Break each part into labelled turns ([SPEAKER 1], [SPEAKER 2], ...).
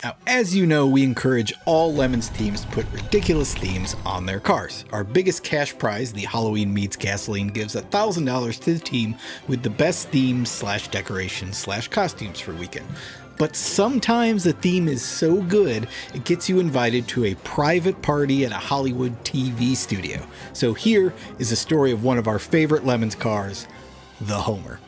[SPEAKER 1] Now, as you know, we encourage all Lemons teams to put ridiculous themes on their cars. Our biggest cash prize, the Halloween Meets Gasoline, gives $1,000 to the team with the best themes / decorations / costumes for weekend. But sometimes the theme is so good, it gets you invited to a private party at a Hollywood TV studio. So here is a story of one of our favorite Lemons cars, the Homer.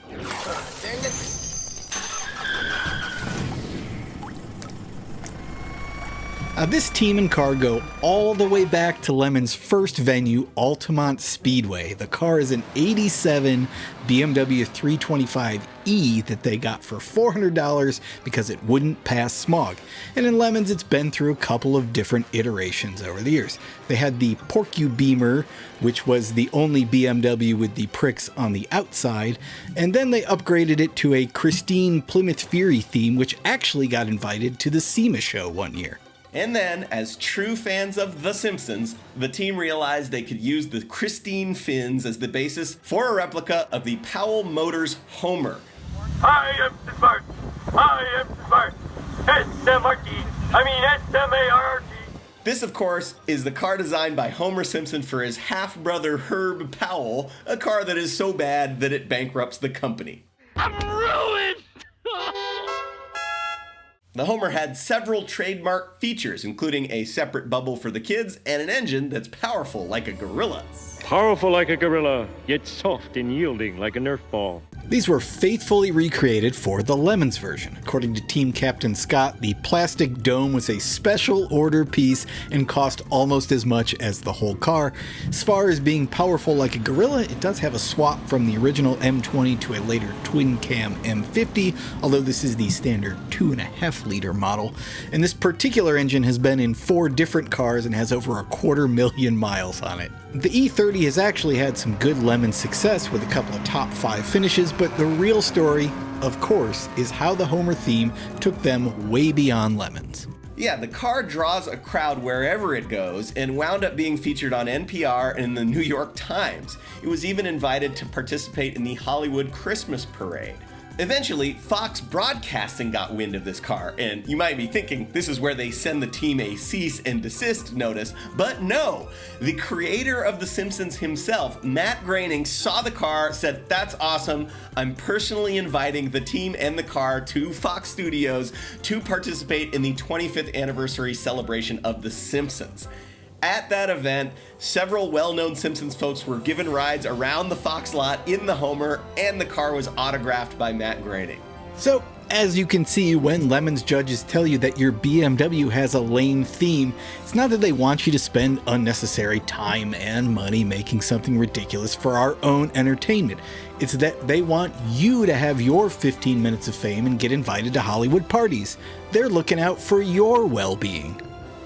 [SPEAKER 1] This team and car go all the way back to Lemon's first venue, Altamont Speedway. The car is an '87 BMW 325e that they got for $400 because it wouldn't pass smog. And in Lemons, it's been through a couple of different iterations over the years. They had the Porcu-Beamer, which was the only BMW with the pricks on the outside, and then they upgraded it to a Christine Plymouth Fury theme, which actually got invited to the SEMA show one year.
[SPEAKER 2] And then, as true fans of The Simpsons, the team realized they could use the Christine fins as the basis for a replica of the Powell Motors Homer.
[SPEAKER 3] I am smart. I am smart. S-M-R-T. S-M-A-R-T.
[SPEAKER 2] This, of course, is the car designed by Homer Simpson for his half-brother Herb Powell, a car that is so bad that it bankrupts the company.
[SPEAKER 3] I'm ruined!
[SPEAKER 2] The Homer had several trademark features, including a separate bubble for the kids and an engine that's powerful like a gorilla.
[SPEAKER 4] Powerful like a gorilla, yet soft and yielding like a Nerf ball.
[SPEAKER 1] These were faithfully recreated for the Lemons version. According to Team Captain Scott, the plastic dome was a special order piece and cost almost as much as the whole car. As far as being powerful like a gorilla, it does have a swap from the original M20 to a later twin-cam M50, although this is the standard 2.5-liter model. And this particular engine has been in 4 different cars and has over 250,000 miles on it. The E30 has actually had some good Lemon success with a couple of top 5 finishes, but the real story, of course, is how the Homer theme took them way beyond Lemons.
[SPEAKER 2] Yeah, the car draws a crowd wherever it goes and wound up being featured on NPR and the New York Times. It was even invited to participate in the Hollywood Christmas Parade. Eventually, Fox Broadcasting got wind of this car, and you might be thinking this is where they send the team a cease and desist notice, but no! The creator of The Simpsons himself, Matt Groening, saw the car, said, "That's awesome, I'm personally inviting the team and the car to Fox Studios to participate in the 25th anniversary celebration of The Simpsons." At that event, several well-known Simpsons folks were given rides around the Fox lot in the Homer, and the car was autographed by Matt Groening.
[SPEAKER 1] So, as you can see, when Lemons judges tell you that your BMW has a lame theme, it's not that they want you to spend unnecessary time and money making something ridiculous for our own entertainment. It's that they want you to have your 15 minutes of fame and get invited to Hollywood parties. They're looking out for your well-being.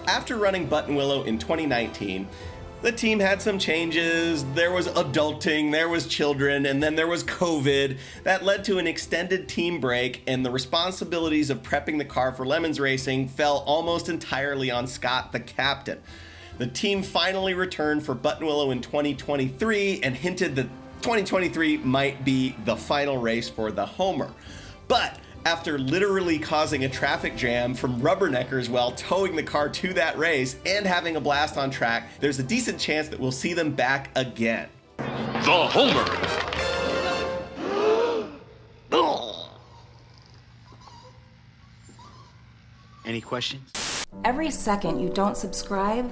[SPEAKER 2] After running Buttonwillow in 2019, the team had some changes. There was adulting, there was children, and then there was COVID. That led to an extended team break, and the responsibilities of prepping the car for Lemons racing fell almost entirely on Scott, the captain. The team finally returned for Buttonwillow in 2023 and hinted that 2023 might be the final race for the Homer. But after literally causing a traffic jam from rubberneckers while towing the car to that race and having a blast on track, there's a decent chance that we'll see them back again.
[SPEAKER 3] The Homer.
[SPEAKER 5] Any questions?
[SPEAKER 6] Every second you don't subscribe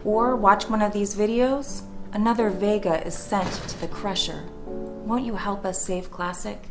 [SPEAKER 6] or watch one of these videos, another Vega is sent to the crusher. Won't you help us save Classic?